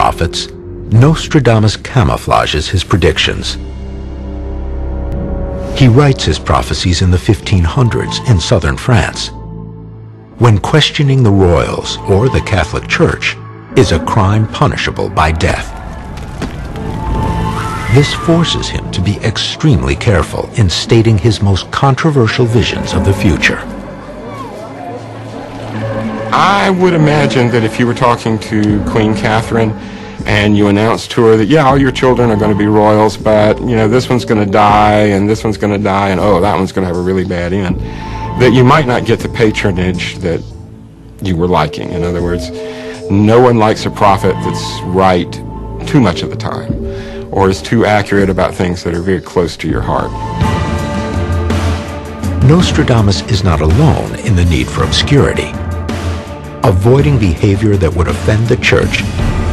prophets, Nostradamus camouflages his predictions. He writes his prophecies in the 1500s in southern France, when questioning the royals or the Catholic Church is a crime punishable by death. This forces him to be extremely careful in stating his most controversial visions of the future. I would imagine that if you were talking to Queen Catherine and you announced to her that, yeah, all your children are going to be royals, but, you know, this one's going to die, and this one's going to die, and oh, that one's going to have a really bad end, that you might not get the patronage that you were liking. In other words, no one likes a prophet that's right too much of the time, or is too accurate about things that are very close to your heart. Nostradamus is not alone in the need for obscurity. Avoiding behavior that would offend the church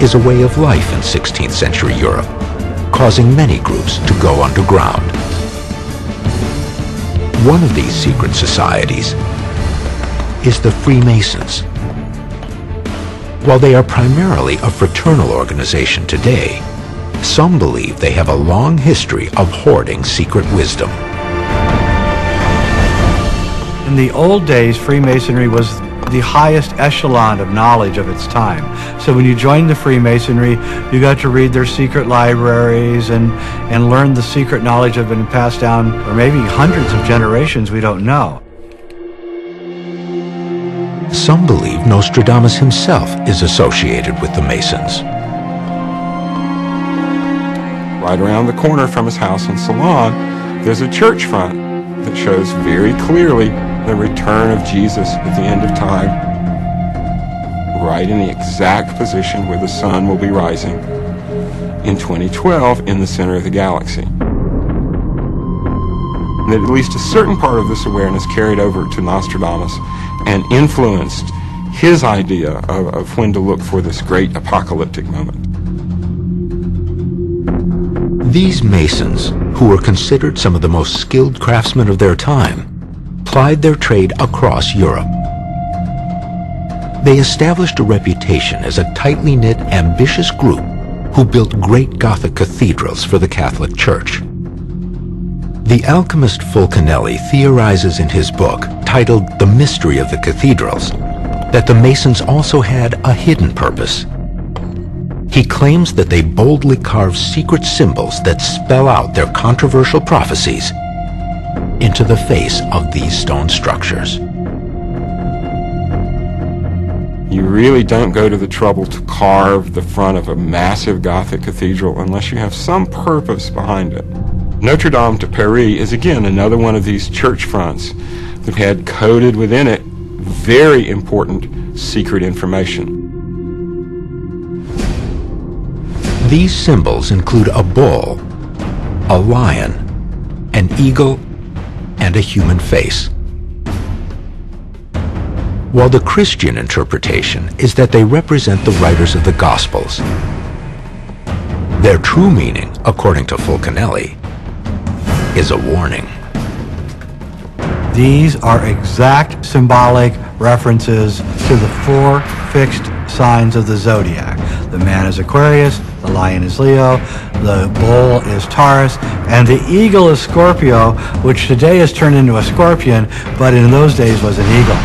is a way of life in 16th century Europe, causing many groups to go underground. One of these secret societies is the Freemasons. While they are primarily a fraternal organization today, some believe they have a long history of hoarding secret wisdom. In the old days, Freemasonry was the highest echelon of knowledge of its time. So when you joined the Freemasonry, you got to read their secret libraries and learn the secret knowledge that had been passed down for maybe hundreds of generations, we don't know. Some believe Nostradamus himself is associated with the Masons. Right around the corner from his house in Ceylon, there's a church front that shows very clearly the return of Jesus at the end of time, right in the exact position where the sun will be rising in 2012 in the center of the galaxy. And that at least a certain part of this awareness carried over to Nostradamus and influenced his idea of when to look for this great apocalyptic moment. These Masons, who were considered some of the most skilled craftsmen of their time, plied their trade across Europe. They established a reputation as a tightly knit, ambitious group who built great Gothic cathedrals for the Catholic Church. The alchemist Fulcanelli theorizes in his book, titled The Mystery of the Cathedrals, that the Masons also had a hidden purpose. He claims that they boldly carve secret symbols that spell out their controversial prophecies into the face of these stone structures. You really don't go to the trouble to carve the front of a massive Gothic cathedral unless you have some purpose behind it. Notre Dame de Paris is again another one of these church fronts that had coded within it very important secret information. These symbols include a bull, a lion, an eagle, and a human face. While the Christian interpretation is that they represent the writers of the Gospels, their true meaning, according to Fulcanelli, is a warning. These are exact symbolic references to the four fixed signs of the zodiac. The man is Aquarius, the lion is Leo, the bull is Taurus, and the eagle is Scorpio, which today has turned into a scorpion, but in those days was an eagle.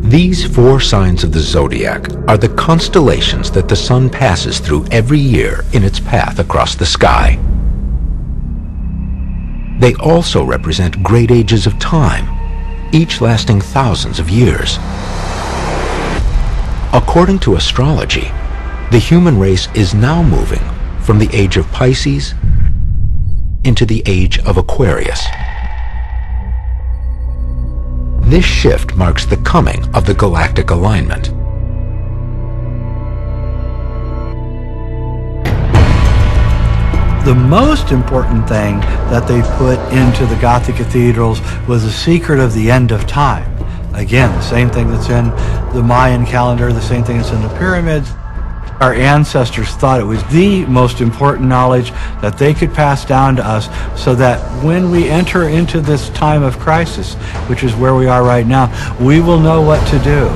These four signs of the zodiac are the constellations that the sun passes through every year in its path across the sky. They also represent great ages of time, each lasting thousands of years. According to astrology, the human race is now moving from the age of Pisces into the age of Aquarius. This shift marks the coming of the galactic alignment. The most important thing that they put into the Gothic cathedrals was the secret of the end of time. Again, the same thing that's in the Mayan calendar, the same thing that's in the pyramids. Our ancestors thought it was the most important knowledge that they could pass down to us so that when we enter into this time of crisis, which is where we are right now, we will know what to do.